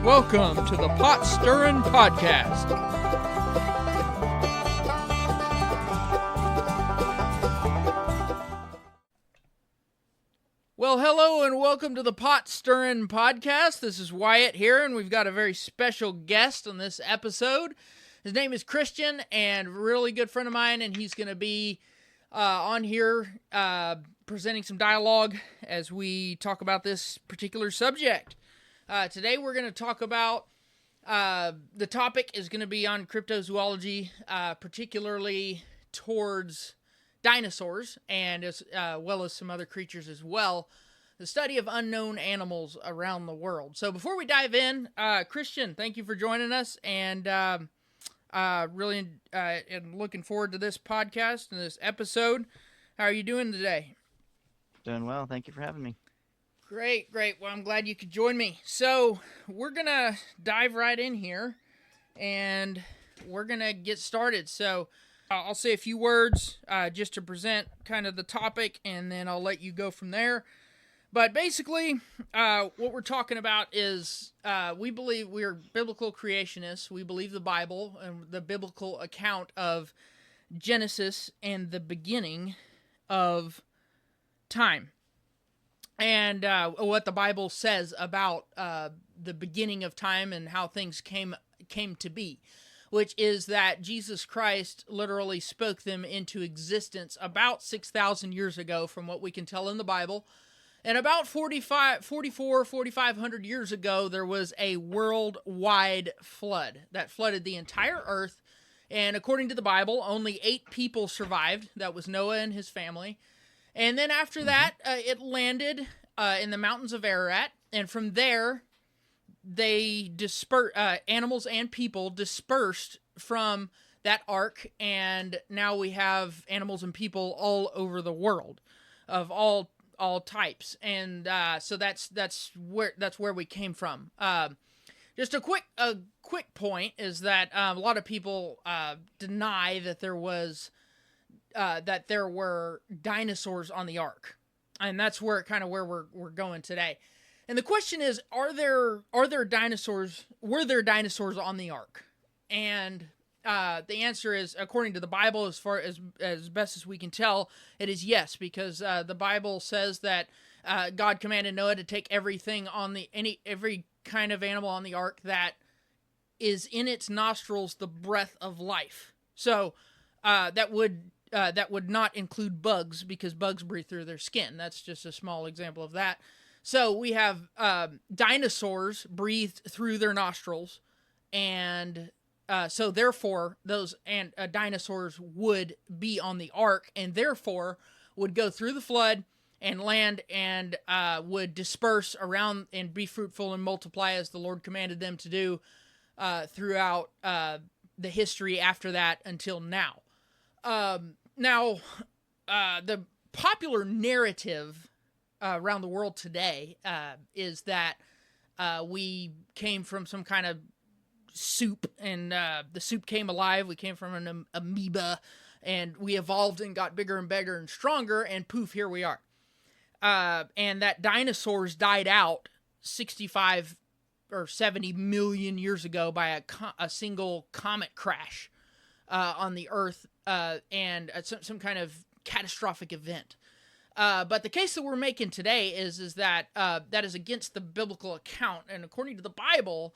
welcome to the Pot Stirrin' Podcast. Well, hello and welcome to the Pot Stirrin' Podcast. This is Wyatt here, and we've got a very special guest on this episode. His name is Christian, and a really good friend of mine, and he's going to be on here presenting some dialogue as we talk about this particular subject. Today we're going to talk about, the topic is going to be on cryptozoology, particularly towards dinosaurs, and as well as some other creatures as well. The study of unknown animals around the world. So before we dive in, Christian, thank you for joining us, and really am looking forward to this podcast and this episode. How are you doing today? Doing well. Thank you for having me. Great. Well, I'm glad you could join me. So we're going to dive right in here, and we're going to get started. So I'll say a few words just to present kind of the topic, and then I'll let you go from there. But basically, what we're talking about is we believe we're biblical creationists. We believe the Bible and the biblical account of Genesis and the beginning of time. And what the Bible says about the beginning of time and how things came to be, which is that Jesus Christ literally spoke them into existence about 6,000 years ago, from what we can tell in the Bible. And about 4,500 years ago, there was a worldwide flood that flooded the entire earth. And according to the Bible, only 8 people survived. That was Noah and his family. And then after that, it landed in the mountains of Ararat, and from there, they animals and people dispersed from that ark, and now we have animals and people all over the world, of all types, and so that's where we came from. Just a quick point is that a lot of people deny that there were dinosaurs on the ark, and that's where we're going today. And the question is, are there dinosaurs? Were there dinosaurs on the ark? And the answer is, according to the Bible, as far as best as we can tell, it is yes, because the Bible says that God commanded Noah to take everything every kind of animal on the ark that is in its nostrils the breath of life. So that would not include bugs, because bugs breathe through their skin. That's just a small example of that. So we have dinosaurs breathed through their nostrils, and so therefore those dinosaurs would be on the ark, and therefore would go through the flood and land, and would disperse around and be fruitful and multiply as the Lord commanded them to do throughout the history after that until now. The popular narrative around the world today is that we came from some kind of soup, and the soup came alive. We came from an amoeba, and we evolved and got bigger and bigger and stronger, and poof, here we are. And that dinosaurs died out 65 or 70 million years ago by a single comet crash on the Earth, and some kind of catastrophic event. But the case that we're making today is that that is against the biblical account. And according to the Bible,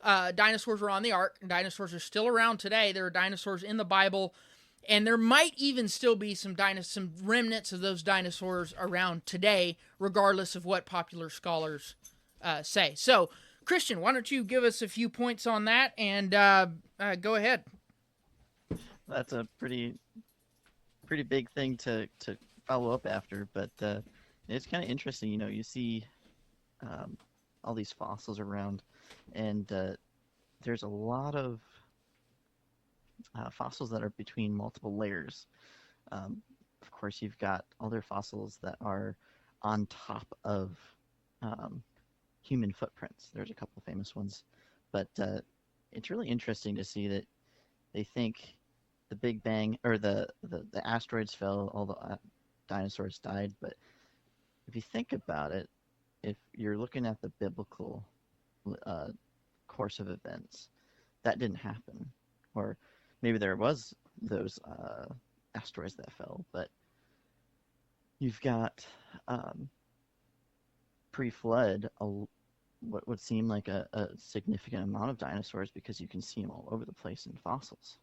dinosaurs were on the ark, and dinosaurs are still around today. There are dinosaurs in the Bible, and there might even still be some remnants of those dinosaurs around today, regardless of what popular scholars say. So, Christian, why don't you give us a few points on that, and go ahead. That's a pretty big thing to follow up after, but it's kind of interesting. You see all these fossils around, and there's a lot of fossils that are between multiple layers. Of course, you've got other fossils that are on top of human footprints. There's a couple of famous ones, but it's really interesting to see that they think the Big Bang, or the asteroids fell, all the dinosaurs died. But if you think about it, if you're looking at the biblical course of events. That didn't happen. Or maybe there was those asteroids that fell, but you've got pre-flood what would seem like a significant amount of dinosaurs because you can see them all over the place in fossils.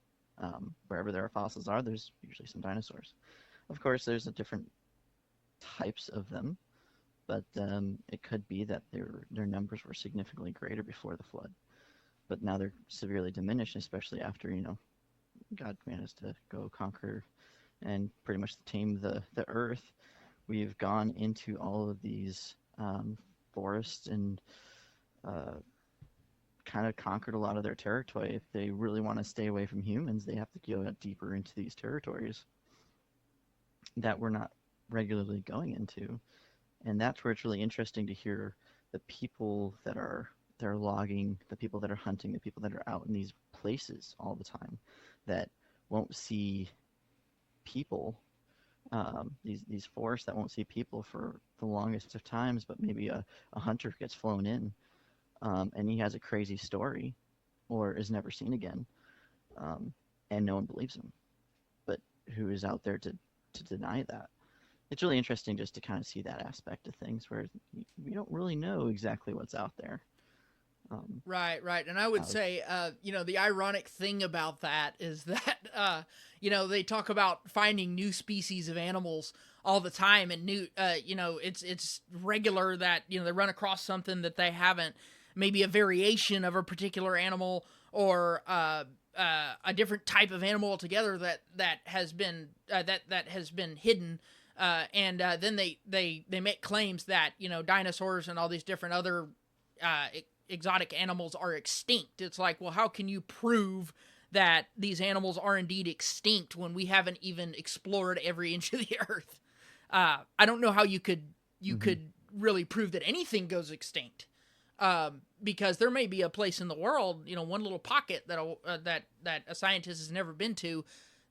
Wherever there are fossils there's usually some dinosaurs. Of course, there's a different types of them, but it could be that their numbers were significantly greater before the flood. But now they're severely diminished, especially after, God commanded us to go conquer and pretty much tame the earth. We've gone into all of these forests and kind of conquered a lot of their territory. If they really want to stay away from humans, they have to go deeper into these territories that we're not regularly going into. And that's where it's really interesting to hear the people that are logging, the people that are hunting, the people that are out in these places all the time that won't see people, these forests that won't see people for the longest of times, but maybe a hunter gets flown in and he has a crazy story or is never seen again, and no one believes him. But who is out there to deny that? It's really interesting just to kind of see that aspect of things where we don't really know exactly what's out there. Right. And I would say, the ironic thing about that is that, they talk about finding new species of animals all the time, and new, it's regular that, they run across something that they haven't, maybe a variation of a particular animal or a different type of animal altogether that has been hidden. And then they make claims that, dinosaurs and all these different other exotic animals are extinct. It's like, well, how can you prove that these animals are indeed extinct when we haven't even explored every inch of the earth? I don't know how you could really prove that anything goes extinct, because there may be a place in the world, one little pocket that a scientist has never been to,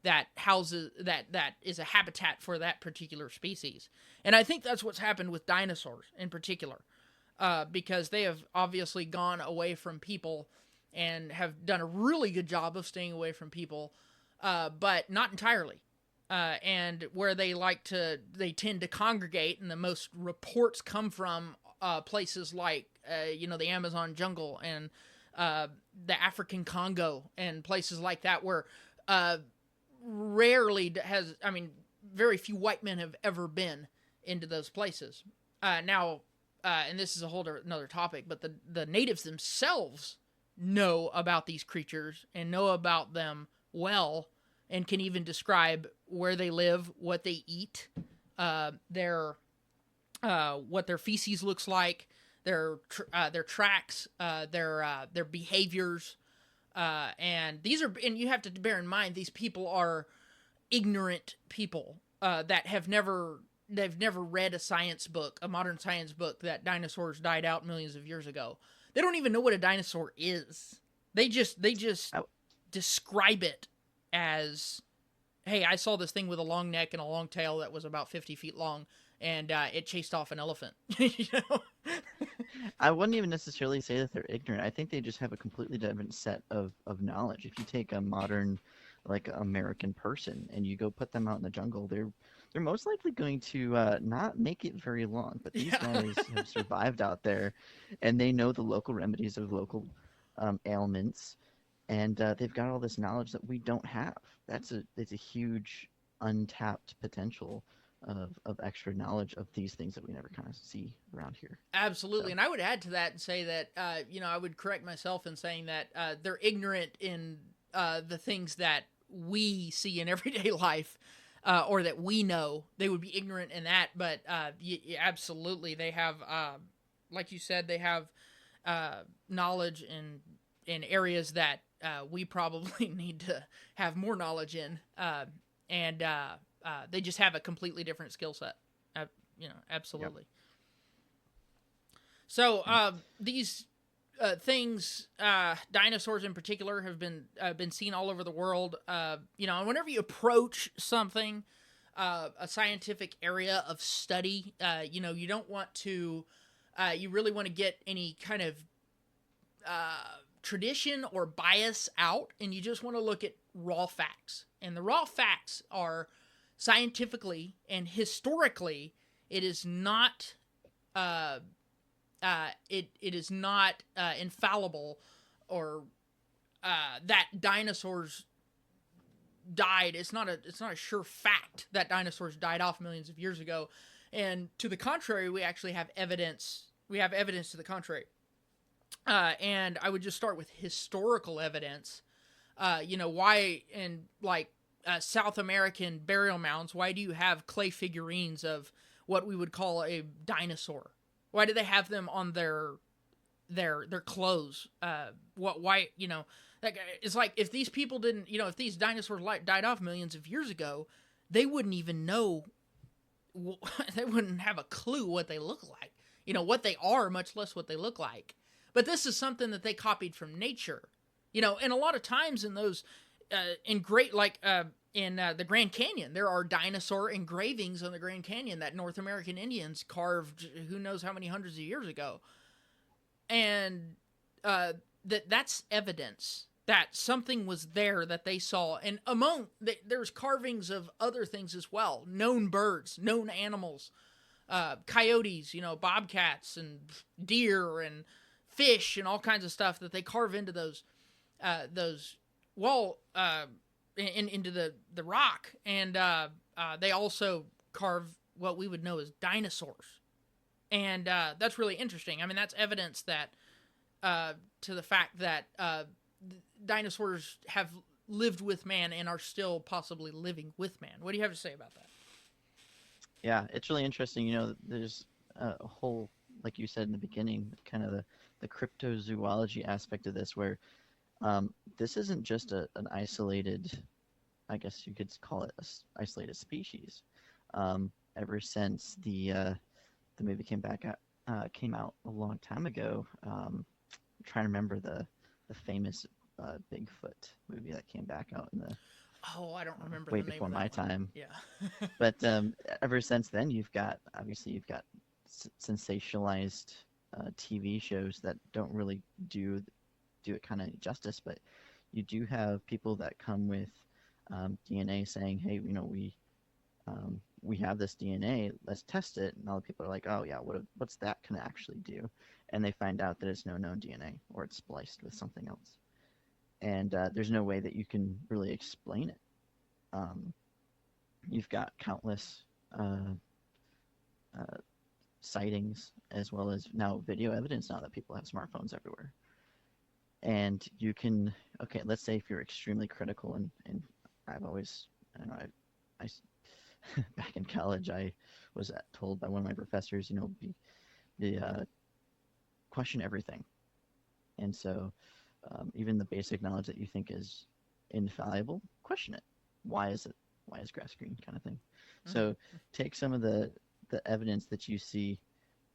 that houses that is a habitat for that particular species. And I think that's what's happened with dinosaurs in particular. Because they have obviously gone away from people and have done a really good job of staying away from people, but not entirely. And where they tend to congregate, and the most reports come from places like, the Amazon jungle and the African Congo and places like that, where very few white men have ever been into those places. Now, and this is a whole another topic, but the natives themselves know about these creatures and know about them well, and can even describe where they live, what they eat, what their feces looks like, their tracks, their behaviors, and you have to bear in mind, these people are ignorant people that they've never read a modern science book that dinosaurs died out millions of years ago. They don't even know what a dinosaur is. They just describe it as, hey, I saw this thing with a long neck and a long tail that was about 50 feet long, and it chased off an elephant. I wouldn't even necessarily say that they're ignorant. I think they just have a completely different set of knowledge. If you take a modern, like, American person and you go put them out in the jungle, they're most likely going to not make it very long. But these guys have survived out there, and they know the local remedies of local ailments, and they've got all this knowledge that we don't have. It's a huge untapped potential of extra knowledge of these things that we never kind of see around here. Absolutely. So. And I would add to that and say that, I would correct myself in saying that they're ignorant in the things that we see in everyday life, or that we know. They would be ignorant in that, but absolutely, they have, like you said, they have knowledge in areas that we probably need to have more knowledge in, and they just have a completely different skill set. Absolutely. Yep. So these things, dinosaurs in particular, have been seen all over the world. And whenever you approach something, a scientific area of study, you don't want to, you really want to get any kind of tradition or bias out, and you just want to look at raw facts. And the raw facts are scientifically and historically, it is not it is not infallible, or that dinosaurs died. It's not a sure fact that dinosaurs died off millions of years ago. And to the contrary, we actually have evidence. We have evidence to the contrary. And I would just start with historical evidence. Why in like South American burial mounds, why do you have clay figurines of what we would call a dinosaur? Why do they have them on their clothes? Why it's like if these people didn't, if these dinosaurs died off millions of years ago, they wouldn't even know. They wouldn't have a clue what they look like. What they are, much less what they look like. But this is something that they copied from nature. And a lot of times in those, in the Grand Canyon, there are dinosaur engravings on the Grand Canyon that North American Indians carved who knows how many hundreds of years ago. And that's evidence that something was there that they saw. And there's carvings of other things as well. Known birds, known animals, coyotes, bobcats and deer and fish and all kinds of stuff that they carve into those wall into the rock. And they also carve what we would know as dinosaurs. And that's really interesting. I mean, that's evidence that to the fact that dinosaurs have lived with man and are still possibly living with man. What do you have to say about that? Yeah, it's really interesting. There's a whole, like you said in the beginning, kind of the cryptozoology aspect of this, where this isn't just an isolated, I guess you could call it isolated species. Ever since the movie came out a long time ago, I'm trying to remember the famous Bigfoot movie that came back out in the I don't remember way the name before of my that one. time. Yeah. But ever since then, you've got sensationalized TV shows that don't really do it kind of justice, but you do have people that come with DNA saying, hey, we have this DNA, let's test it. And all the people are like, oh yeah, what's that can actually do? And they find out that it's no known DNA, or it's spliced with something else. And there's no way that you can really explain it. You've got countless sightings, as well as now video evidence, now that people have smartphones everywhere. And you can, okay, let's say if you're extremely critical, and I've always, I back in college, I was told by one of my professors, question everything. And so even the basic knowledge that you think is infallible, question it. Why is grass green, kind of thing? Mm-hmm. So take some of the evidence that you see,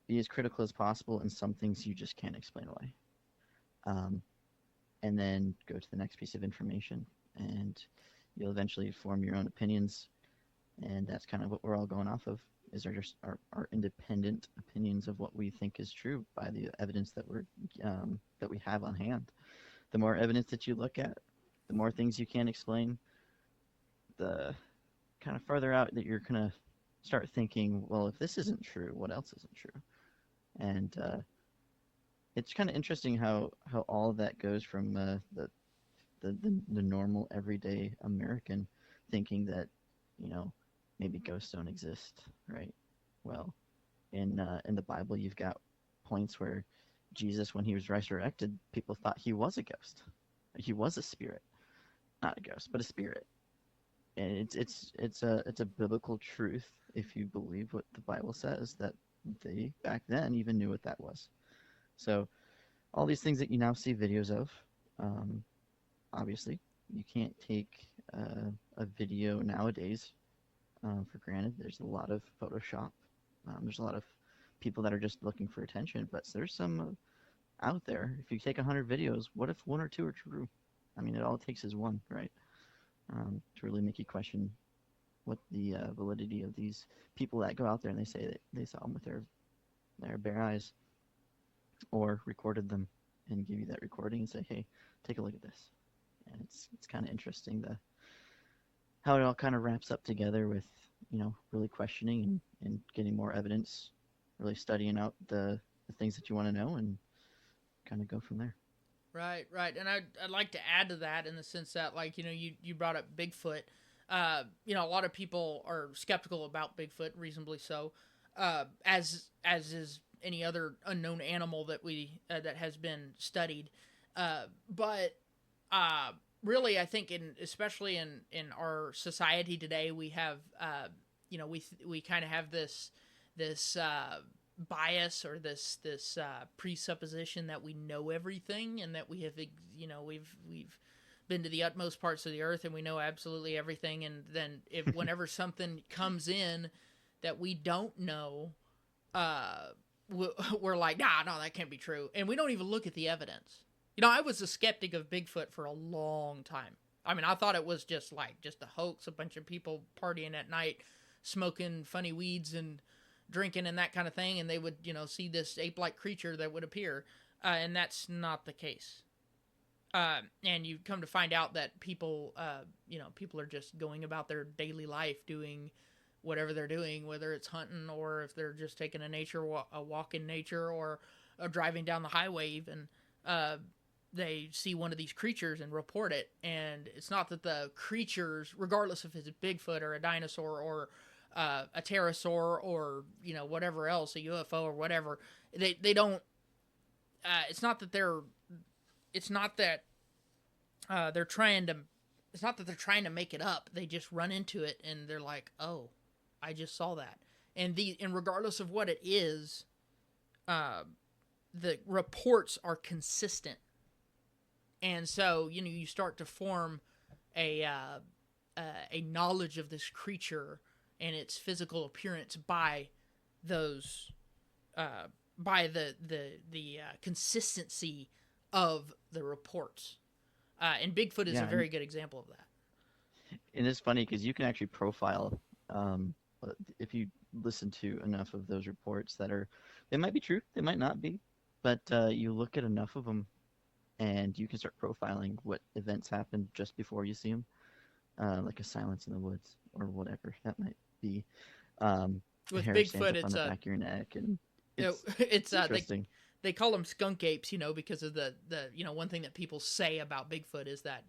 be as critical as possible, and some things you just can't explain away. And then go to the next piece of information, and you'll eventually form your own opinions. And that's kind of what we're all going off of, is our independent opinions of what we think is true by the evidence that we have on hand. The more evidence that you look at, the more things you can't explain, the kind of farther out that you're going to start thinking, well, if this isn't true, what else isn't true? And it's kind of interesting how all of that goes from the normal everyday American thinking that, maybe ghosts don't exist, right? Well, in the Bible, you've got points where Jesus, when he was resurrected, people thought he was a ghost. He was a spirit, not a ghost, but a spirit. And it's a biblical truth, if you believe what the Bible says, that they back then even knew what that was. So all these things that you now see videos of, obviously you can't take a video nowadays for granted. There's a lot of Photoshop. There's a lot of people that are just looking for attention, but there's some out there. If you take 100 videos, what if one or two are true? I mean, all it takes is one, right? To really make you question what the validity of these people that go out there and they say that they saw them with their bare eyes or recorded them. and give you that recording and say, hey, take a look at this. And it's kind of interesting how it all kind of wraps up together with, really questioning and getting more evidence, really studying out the things that you want to know and kind of go from there. Right, right. And I'd like to add to that in the sense that, like, you brought up Bigfoot. A lot of people are skeptical about Bigfoot, reasonably so, as is any other unknown animal that has been studied. But really, I think especially in our society today, we have we kind of have this bias or this presupposition that we know everything and that we have we've been to the utmost parts of the earth and we know absolutely everything, and then whenever something comes in that we don't know, we're like, nah, no, that can't be true, and we don't even look at the evidence. I was a skeptic of Bigfoot for a long time. I mean, I thought it was just a hoax, a bunch of people partying at night, smoking funny weeds and drinking and that kind of thing, and they would, see this ape-like creature that would appear, and that's not the case. And you come to find out that people are just going about their daily life doing whatever they're doing, whether it's hunting or if they're just taking a walk in nature or driving down the highway even. They see one of these creatures and report it, and it's not that the creatures, regardless if it's a Bigfoot or a dinosaur or a pterosaur or whatever else, a UFO or whatever, they don't. It's not that they're trying to. It's not that they're trying to make it up. They just run into it and they're like, "Oh, I just saw that." And regardless of what it is, the reports are consistent. And so, you start to form a knowledge of this creature and its physical appearance by those by the consistency of the reports. And Bigfoot is a very good example of that. And it's funny because you can actually profile if you listen to enough of those reports they might be true, they might not be, but you look at enough of them and you can start profiling what events happen just before you see them, like a silence in the woods or whatever that might be. With hair Bigfoot, stands up on the back of your neck, and it's interesting. They call them skunk apes, because of the one thing that people say about Bigfoot is that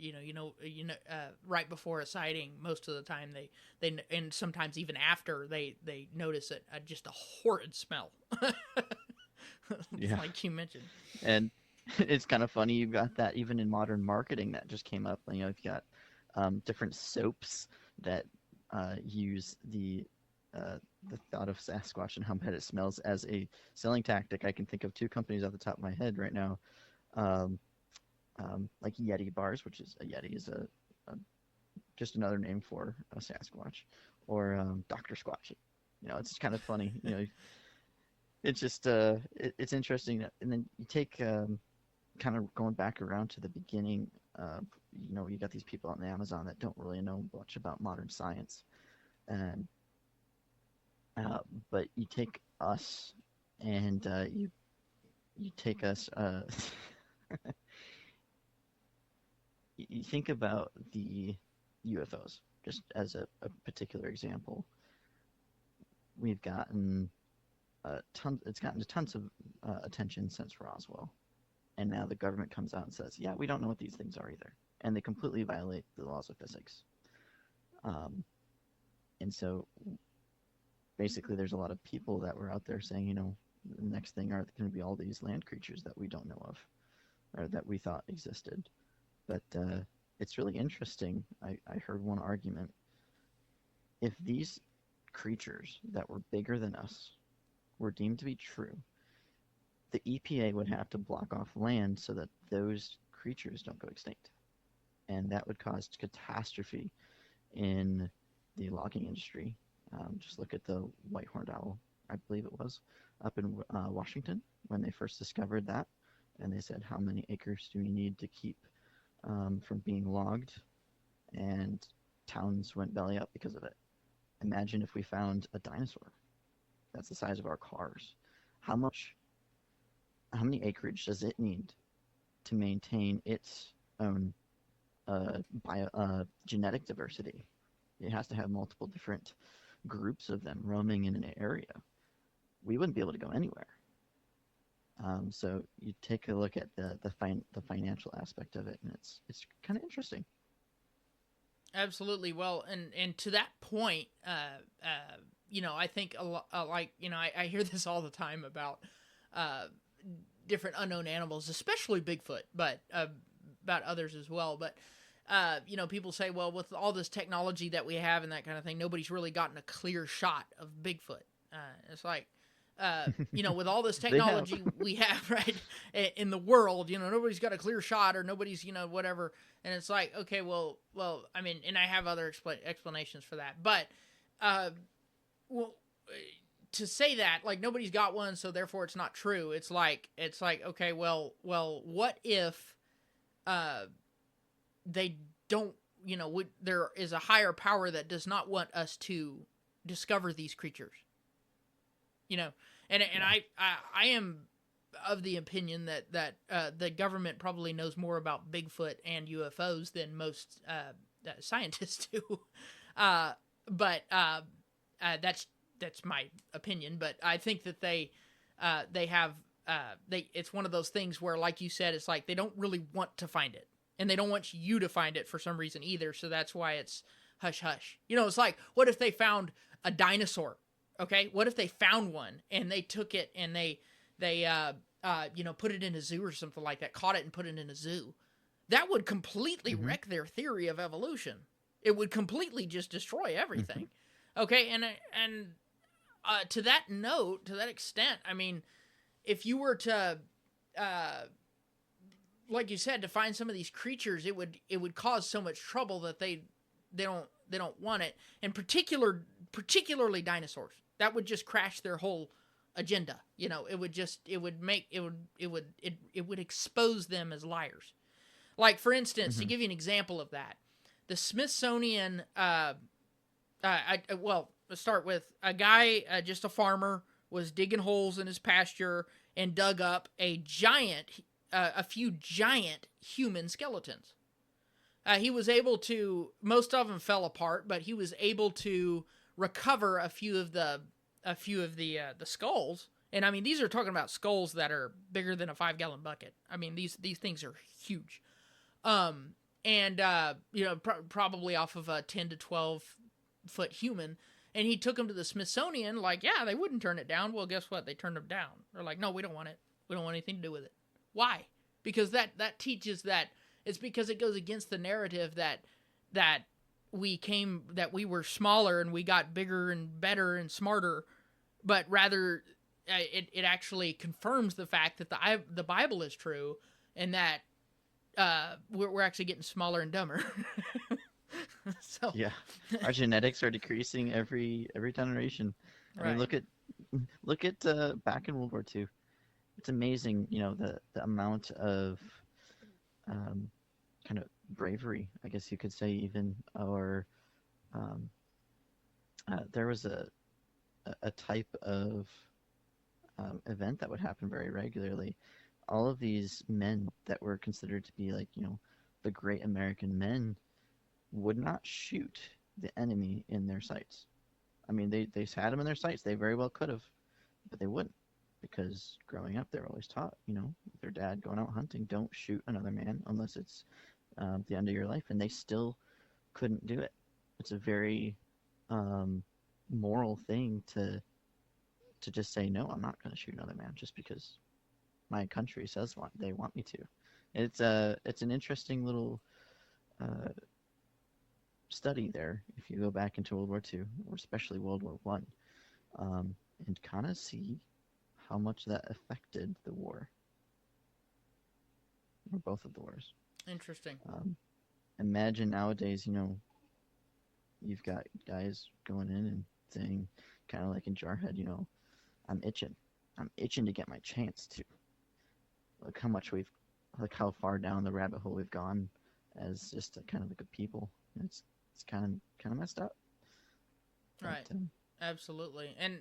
right before a sighting, most of the time they and sometimes even after they notice just a horrid smell, Yeah. like you mentioned. And it's kind of funny, you've got that even in modern marketing that just came up. You've got different soaps that use the thought of Sasquatch and how bad it smells as a selling tactic. I can think of two companies off the top of my head right now, like Yeti bars, which is a Yeti is a just another name for a Sasquatch, or Dr. Squatch. It's kind of funny. It's just it's interesting. And then you take kind of going back around to the beginning. You got these people out in the Amazon that don't really know much about modern science, and but you take us and you take us. You think about the UFOs just as a particular example. We've gotten it's gotten tons of attention since Roswell, and now the government comes out and says, "Yeah, we don't know what these things are either," and they completely violate the laws of physics. And so, basically, there's a lot of people that were out there saying, the next thing are going to be all these land creatures that we don't know of, or that we thought existed. But it's really interesting. I heard one argument. If these creatures that were bigger than us were deemed to be true, the EPA would have to block off land so that those creatures don't go extinct. And that would cause catastrophe in the logging industry. Just look at the white-horned owl, I believe it was, up in Washington when they first discovered that. And they said, how many acres do we need to keep from being logged? And towns went belly up because of it. Imagine if we found a dinosaur that's the size of our cars. How many acreage does it need to maintain its own genetic diversity. It has to have multiple different groups of them roaming in an area. We wouldn't be able to go anywhere. So you take a look at the financial aspect of it, and it's kind of interesting. Absolutely. Well, and to that point, I think a lot, I hear this all the time about uh, different unknown animals, especially Bigfoot, but about others as well. But people say, well, with all this technology that we have and that kind of thing, nobody's really gotten a clear shot of Bigfoot. It's like, with all this technology we have, right, in the world, nobody's got a clear shot, or nobody's, whatever. And it's like, okay, well, I mean, and I have other explanations for that, but, to say that, like, nobody's got one, so therefore it's not true. It's like, okay, well, what if, they don't, there is a higher power that does not want us to discover these creatures, and yeah. I am of the opinion that the government probably knows more about Bigfoot and UFOs than most scientists do. But that's my opinion. But I think that they have it's one of those things where, like you said, it's like they don't really want to find it, and they don't want you to find it for some reason either. So that's why it's hush hush. It's like, what if they found a dinosaur? Okay, what if they found one and they took it and they put it in a zoo or something like that, caught it and put it in a zoo? That would completely wreck their theory of evolution. It would completely just destroy everything. Okay, and to that note, to that extent, I mean, if you were to, like you said, to find some of these creatures, it would cause so much trouble that they don't want it, and particularly dinosaurs. That would just crash their whole agenda. It would expose them as liars. Like, for instance, to give you an example of that, the Smithsonian, let's start with a guy, just a farmer, was digging holes in his pasture and dug up a few giant human skeletons. He was able to, most of them fell apart, but he was able to recover a few of the skulls. And I mean, these are talking about skulls that are bigger than a 5-gallon bucket. I mean, these things are huge. Probably off of a 10 to 12 foot human. And he took them to the Smithsonian, like, yeah, they wouldn't turn it down. Well, guess what? They turned them down. They're like, no, we don't want it. We don't want anything to do with it. Why? Because that teaches that it's because it goes against the narrative that we were smaller and we got bigger and better and smarter, but rather it actually confirms the fact that the Bible is true, and that we're actually getting smaller and dumber. So yeah, our genetics are decreasing every generation. I mean, look at back in World War II. It's amazing, the amount of kind of bravery, I guess you could say, even, or there was a type of event that would happen very regularly. All of these men that were considered to be like, the great American men would not shoot the enemy in their sights. I mean, they had them in their sights. They very well could have, but they wouldn't, because growing up, they were always taught, with their dad going out hunting, don't shoot another man unless it's the end of your life, and they still couldn't do it. It's a very moral thing to just say, no, I'm not going to shoot another man just because my country says they want me to. It's an interesting little study there if you go back into World War II, or especially World War One, and kind of see how much that affected the war, or both of the wars. Interesting. Imagine nowadays, you've got guys going in and saying, kind of like in Jarhead, I'm itching to get my chance to. Look how far down the rabbit hole we've gone as just a kind of a good people. It's kind of messed up. Right. Absolutely. And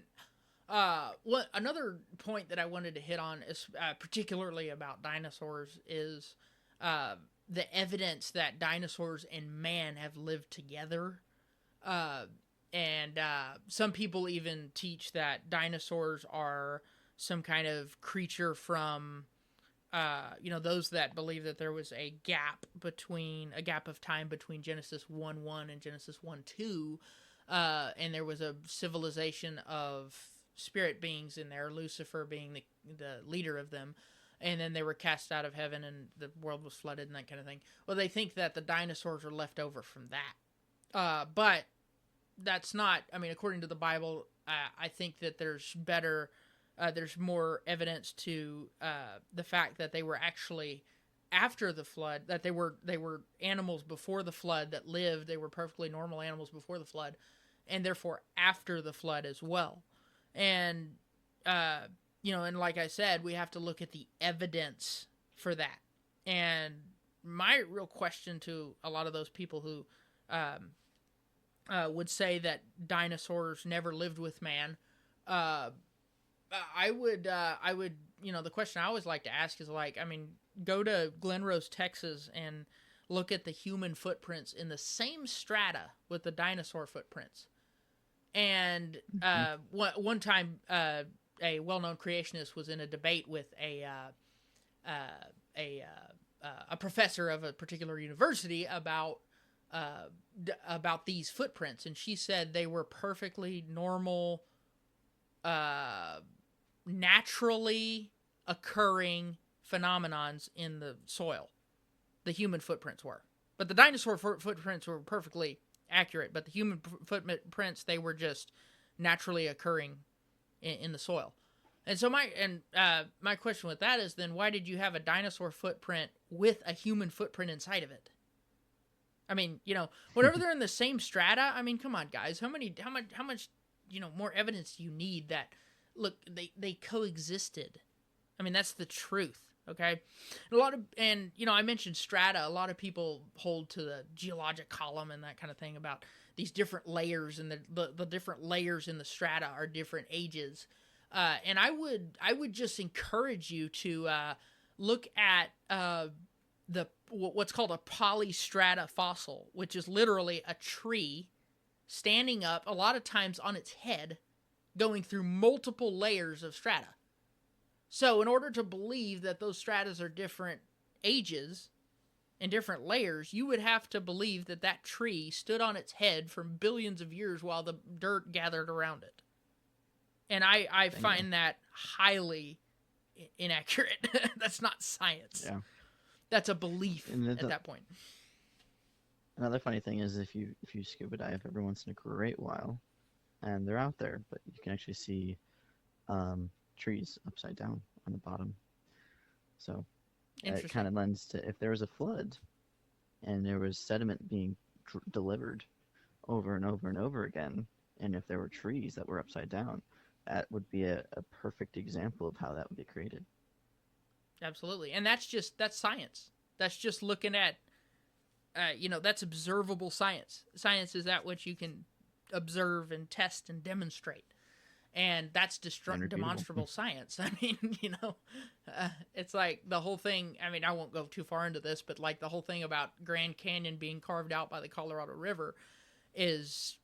Another point that I wanted to hit on is particularly about dinosaurs is the evidence that dinosaurs and man have lived together. Uh, and some people even teach that dinosaurs are some kind of creature from, those that believe that there was a gap of time between Genesis 1:1 and Genesis 1:2, and there was a civilization of spirit beings in there, Lucifer being the leader of them, and then they were cast out of heaven and the world was flooded and that kind of thing. Well, they think that the dinosaurs are left over from that. But that's not, I mean, according to the Bible, I think that there's more evidence to the fact that they were actually after the flood, that they were animals before the flood that lived. They were perfectly normal animals before the flood, and therefore after the flood as well. And and like I said, we have to look at the evidence for that. And my real question to a lot of those people who would say that dinosaurs never lived with man, I would, the question I always like to ask is go to Glen Rose, Texas, and look at the human footprints in the same strata with the dinosaur footprints. And one time, a well-known creationist was in a debate with a professor of a particular university about these footprints, and she said they were perfectly normal, naturally occurring phenomenons in the soil. The human footprints were, but the dinosaur footprints were perfectly accurate. But the human footprints, they were just naturally occurring in the soil. And so my question with that is then why did you have a dinosaur footprint with a human footprint inside of it? I mean, whenever they're in the same strata, I mean, come on, guys, how much, more evidence do you need that, look, they coexisted? I mean, that's the truth. Okay. I mentioned strata. A lot of people hold to the geologic column and that kind of thing about these different layers, and the different layers in the strata are different ages. And I would just encourage you to look at what's called a polystrata fossil, which is literally a tree standing up a lot of times on its head, going through multiple layers of strata. So in order to believe that those stratas are different ages and different layers, you would have to believe that that tree stood on its head for billions of years while the dirt gathered around it. And I find that highly inaccurate. That's not science. Yeah. That's a belief at that point. Another funny thing is if you scuba dive every once in a great while, and they're out there, but you can actually see trees upside down on the bottom. So it kind of lends to if there was a flood and there was sediment being delivered over and over and over again, and if there were trees that were upside down, that would be a perfect example of how that would be created. Absolutely. And that's science. That's just looking at, that's observable science. Science is that which you can observe and test and demonstrate. And that's demonstrable science. I mean, it's like the whole thing. I mean, I won't go too far into this, but like the whole thing about Grand Canyon being carved out by the Colorado River is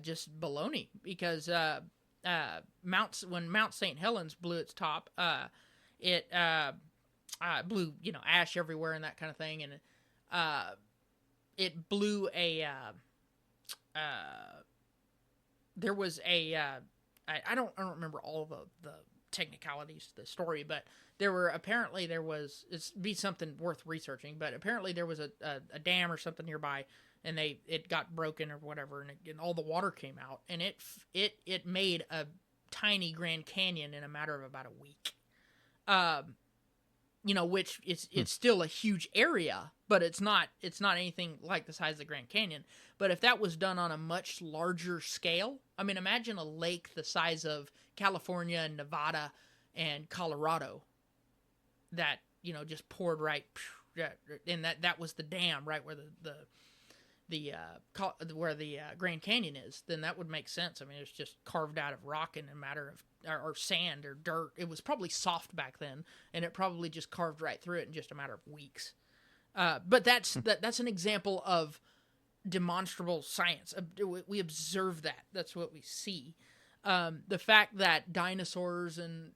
just baloney, because when Mount St. Helens blew its top, it blew ash everywhere and that kind of thing, and it blew there was a I don't remember all of the technicalities to the story, but it'd be something worth researching, but apparently there was a dam or something nearby, and it got broken or whatever, and all the water came out, and it made a tiny Grand Canyon in a matter of about a week. Which it's still a huge area, but it's not anything like the size of the Grand Canyon. But if that was done on a much larger scale, I mean, imagine a lake the size of California and Nevada and Colorado that, just poured right, and that was the dam right where where the Grand Canyon is, then that would make sense. I mean, it's just carved out of rock in a matter of or sand or dirt. It was probably soft back then, and it probably just carved right through it in just a matter of weeks. But that's an example of demonstrable science. We observe that. That's what we see. The fact that dinosaurs and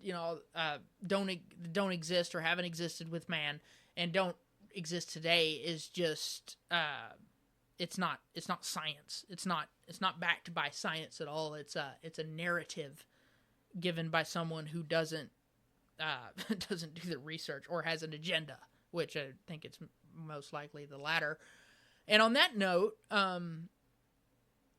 don't exist or haven't existed with man and don't exist today is just it's not science. It's not backed by science at all. It's a narrative given by someone who doesn't doesn't do the research or has an agenda, which I think it's most likely the latter. And on that note,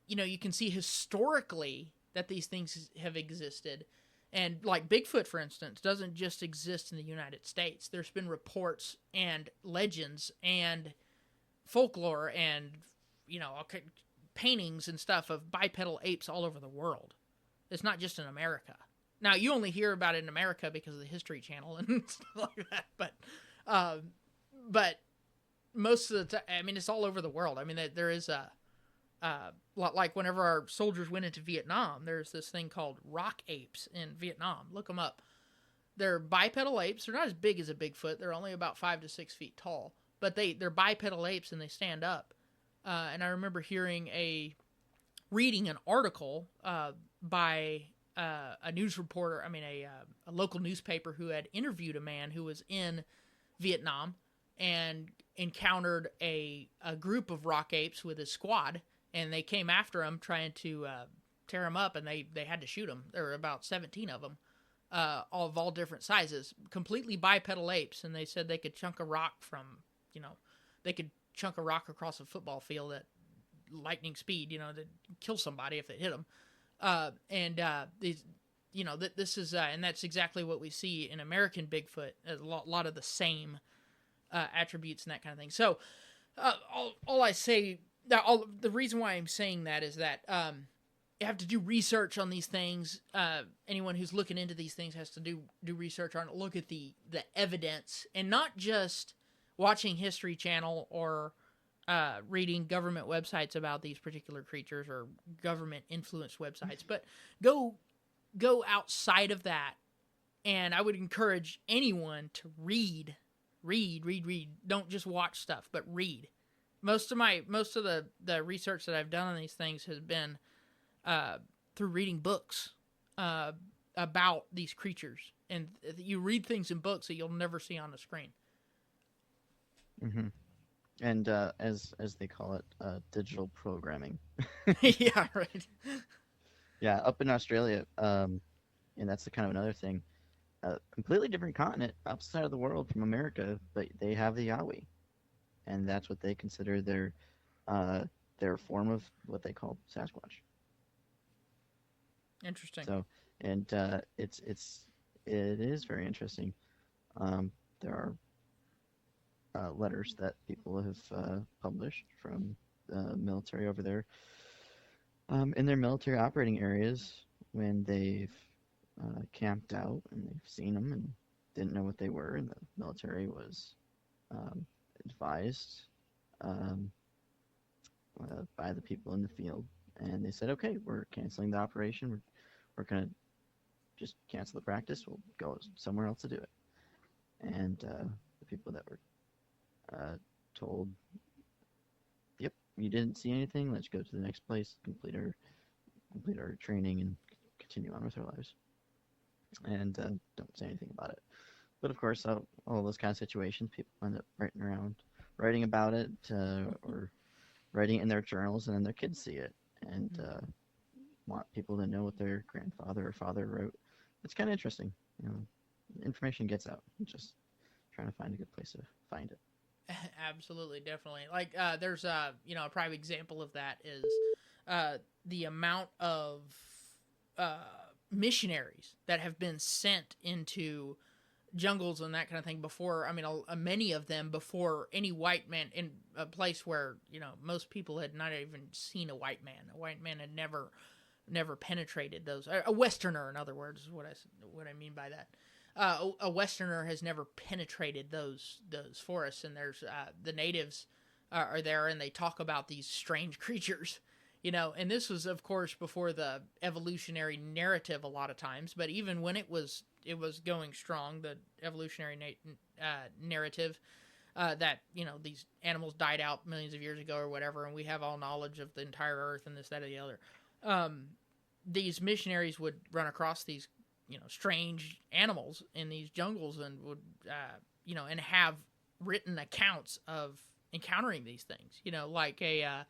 you can see historically that these things have existed. And like Bigfoot, for instance, doesn't just exist in the United States. There's been reports and legends and folklore and, paintings and stuff of bipedal apes all over the world. It's not just in America. Now, you only hear about it in America because of the History Channel and stuff like that. But most of the time, it's all over the world. There is like whenever our soldiers went into Vietnam, there's this thing called rock apes in Vietnam. Look them up. They're bipedal apes. They're not as big as a Bigfoot. They're only about 5 to 6 feet tall. But they're bipedal apes and they stand up. And I remember reading an article by a news reporter, a local newspaper who had interviewed a man who was in Vietnam and encountered a group of rock apes with his squad, and they came after him trying to tear him up, and they had to shoot him. There were about 17 of them, all different sizes, completely bipedal apes, and they said they could chunk a rock across a football field at lightning speed, to kill somebody if it hit them. This is, and that's exactly what we see in American Bigfoot, a lot of the same attributes and that kind of thing. So, the reason why I'm saying that is that you have to do research on these things. Anyone who's looking into these things has to do research on it, look at the evidence, and not just watching History Channel or reading government websites about these particular creatures or government influenced websites, but go outside of that. And I would encourage anyone to read. Don't just watch stuff, but read. Most of the research that I've done on these things has been through reading books about these creatures, and you read things in books that you'll never see on the screen. Mm-hmm. And as they call it, digital programming. Yeah, right. Yeah, up in Australia, and that's kind of another thing. A completely different continent, outside of the world from America, but they have the Yowie, and that's what they consider their form of what they call Sasquatch. Interesting. So, and it is very interesting. There are letters that people have published from the military over there in their military operating areas when they've camped out and they've seen them and didn't know what they were, and the military was advised by the people in the field, and they said, okay, we're canceling the operation, we're going to just cancel the practice, we'll go somewhere else to do it. And the people that were told, yep, you didn't see anything, let's go to the next place, complete our training and continue on with our lives, and don't say anything about it. But of course, all those kind of situations, people end up writing about it, or writing it in their journals, and then their kids see it and want people to know what their grandfather or father wrote. It's kind of interesting. Information gets out. I'm just trying to find a good place to find it. Absolutely, definitely. Like there's a prime example of that is the amount of missionaries that have been sent into jungles and that kind of thing before. Many of them before any white man, in a place where most people had not even seen a white man. A white man had never penetrated those. A Westerner, in other words, is what I mean by that. A Westerner has never penetrated those forests, and there's the natives are there, and they talk about these strange creatures And this was, of course, before the evolutionary narrative a lot of times, but even when it was going strong, the evolutionary narrative, that, these animals died out millions of years ago or whatever, and we have all knowledge of the entire earth and this, that, or the other. These missionaries would run across these, strange animals in these jungles and would, and have written accounts of encountering these things, like a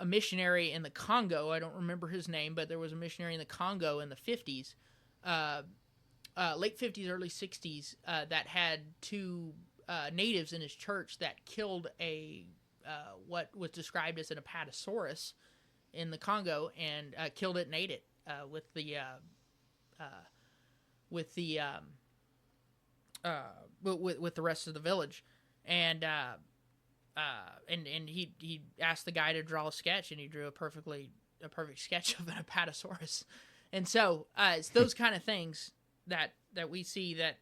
missionary in the Congo. I don't remember his name, but there was a missionary in the Congo in the 50s, late 50s, early 60s, that had two natives in his church that killed what was described as an apatosaurus in the Congo, and killed it and ate it with the rest of the village, and he asked the guy to draw a sketch, and he drew a perfect sketch of an apatosaurus. And so it's those kind of things that we see that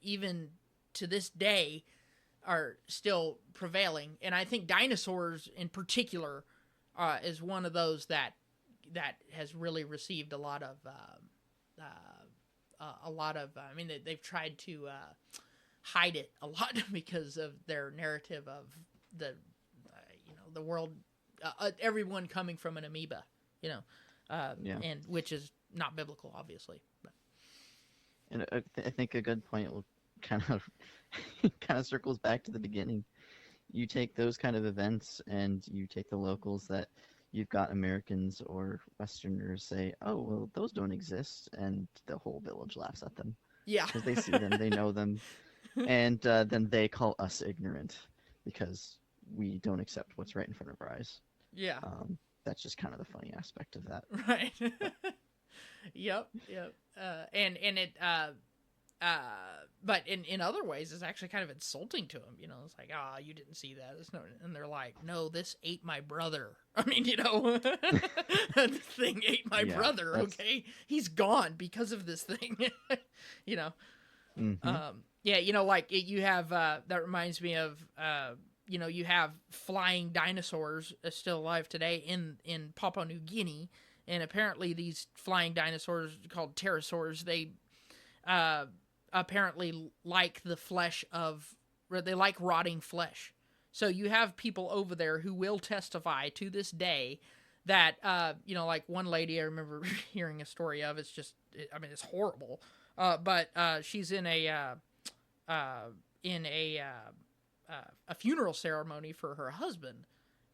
even to this day are still prevailing. And I think dinosaurs in particular is one of those that has really received a lot of I mean, they've tried to hide it a lot because of their narrative of the world, everyone coming from an amoeba, and which is not biblical, obviously. But. And I think a good point will kind of circles back to the beginning. You take those kind of events and you take the locals that you've got Americans or Westerners say, oh, well, those don't exist, and the whole village laughs at them. Yeah. Because they see them, they know them, and then they call us ignorant because we don't accept what's right in front of our eyes. Yeah. That's just kind of the funny aspect of that. Right. Yep. And it, but in other ways, it's actually kind of insulting to them. It's like, you didn't see that. And they're like, no, this ate my brother. I mean, this thing ate my brother. Okay, he's gone because of this thing. Mm-hmm. Like you have that reminds me of you have flying dinosaurs still alive today in Papua New Guinea, and apparently these flying dinosaurs called pterosaurs, they apparently like the flesh they like rotting flesh. So you have people over there who will testify to this day that, like one lady I remember hearing a story of, it's horrible. But she's in a funeral ceremony for her husband.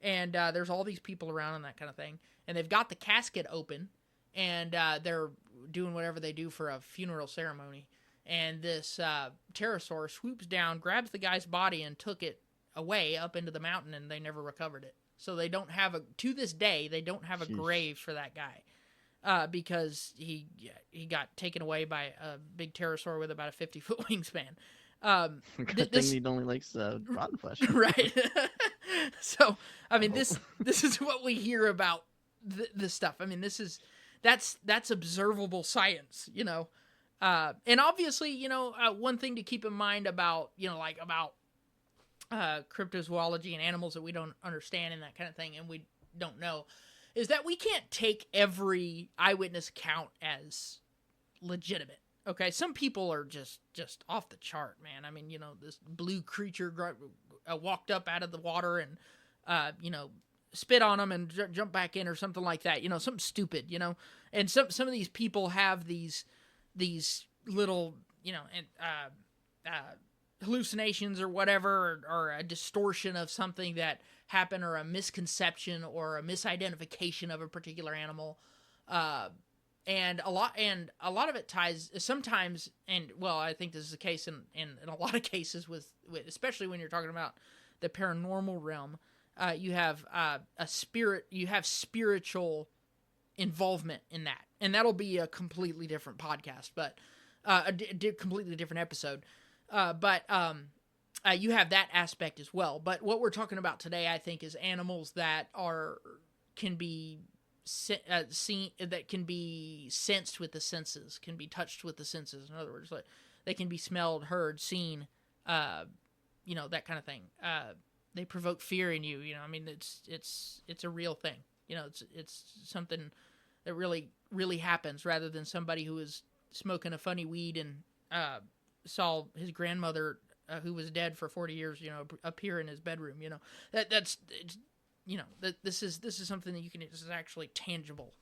And there's all these people around and that kind of thing. And they've got the casket open, and they're doing whatever they do for a funeral ceremony. And this pterosaur swoops down, grabs the guy's body, and took it away up into the mountain, and they never recovered it. So they don't have to this day, they don't have a grave for that guy, because he got taken away by a big pterosaur with about a 50-foot wingspan. Good thing he only likes rotten flesh. Right. So, I mean, this is what we hear about this stuff. I mean, that's observable science, and obviously, one thing to keep in mind about, about cryptozoology and animals that we don't understand and that kind of thing, and we don't know, is that we can't take every eyewitness account as legitimate. Okay, some people are just off the chart, man. I mean, this blue creature walked up out of the water and, spit on them and jump back in or something like that. Something stupid, And some of these people have these little, hallucinations or whatever, or a distortion of something that happened, or a misconception or a misidentification of a particular animal. And a lot of it ties sometimes, and well, I think this is the case in a lot of cases with especially when you're talking about the paranormal realm, you have spiritual involvement in that, and that'll be a completely different podcast, but a completely different episode. But you have that aspect as well. But what we're talking about today, I think, is animals that can be seen, that can be sensed with the senses, can be touched with the senses. In other words, like they can be smelled, heard, seen, that kind of thing. They provoke fear in you. I mean, it's a real thing. You know, it's something that really, really happens, rather than somebody who is smoking a funny weed and saw his grandmother, who was dead for 40 years, you know, appear in his bedroom. You know, that's you know, this is something that this is actually tangible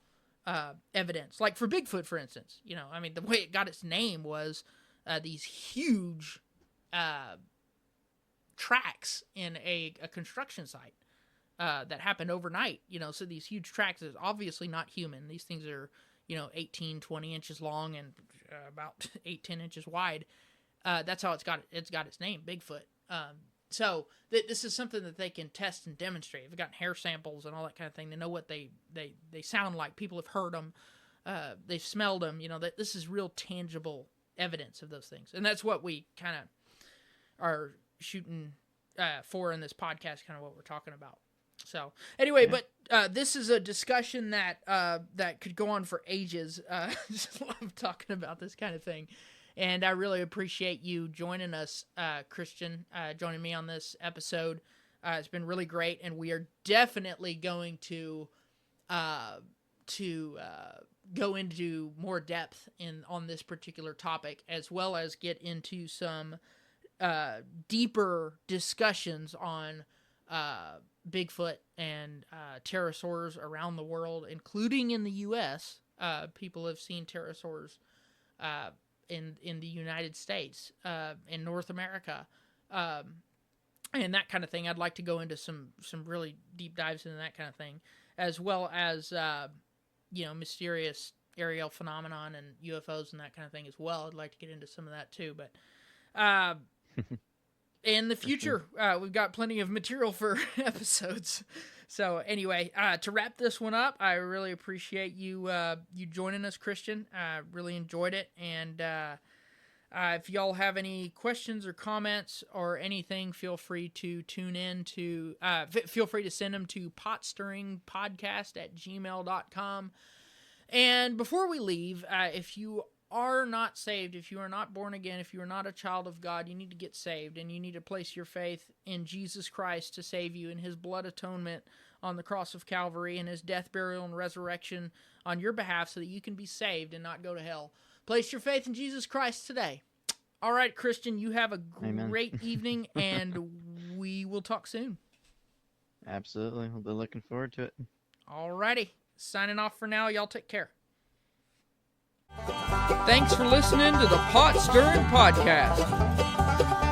evidence. Like for Bigfoot, for instance, you know, I mean, the way it got its name was these huge tracks in a construction site that happened overnight. You know, so these huge tracks is obviously not human. These things are, you know, 18, 20 inches long and about 8-10 inches wide. That's how it's got its name, Bigfoot. So this is something that they can test and demonstrate. They've gotten hair samples and all that kind of thing. They know what they sound like. People have heard them. They've smelled them. You know, that this is real tangible evidence of those things. And that's what we kind of are shooting for in this podcast, kind of what we're talking about. So anyway, yeah. But this is a discussion that could go on for ages. Just love talking about this kind of thing. And I really appreciate you joining us, Christian, joining me on this episode. It's been really great, and we are definitely going to go into more depth on this particular topic, as well as get into some deeper discussions on Bigfoot and pterosaurs around the world, including in the U.S. People have seen pterosaurs in the United States, in North America, and that kind of thing. I'd like to go into some really deep dives into that kind of thing, as well as you know, mysterious aerial phenomenon and UFOs and that kind of thing as well. I'd like to get into some of that too, but in the future, we've got plenty of material for episodes. So anyway, to wrap this one up, I really appreciate you joining us, Christian. I really enjoyed it. And if y'all have any questions or comments or anything, feel free to tune in to, feel free to send them to potstirringpodcast@gmail.com. And before we leave, if you are not saved, if you are not born again, if you are not a child of God, you need to get saved, and you need to place your faith in Jesus Christ to save you, in his blood atonement on the cross of Calvary, and his death, burial, and resurrection on your behalf, so that you can be saved and not go to hell. Place your faith in Jesus Christ today. All right, Christian, you have a great evening, and we will talk soon. Absolutely. We'll be looking forward to it. All righty. Signing off for now. Y'all take care. Thanks for listening to the Pot Stirring Podcast.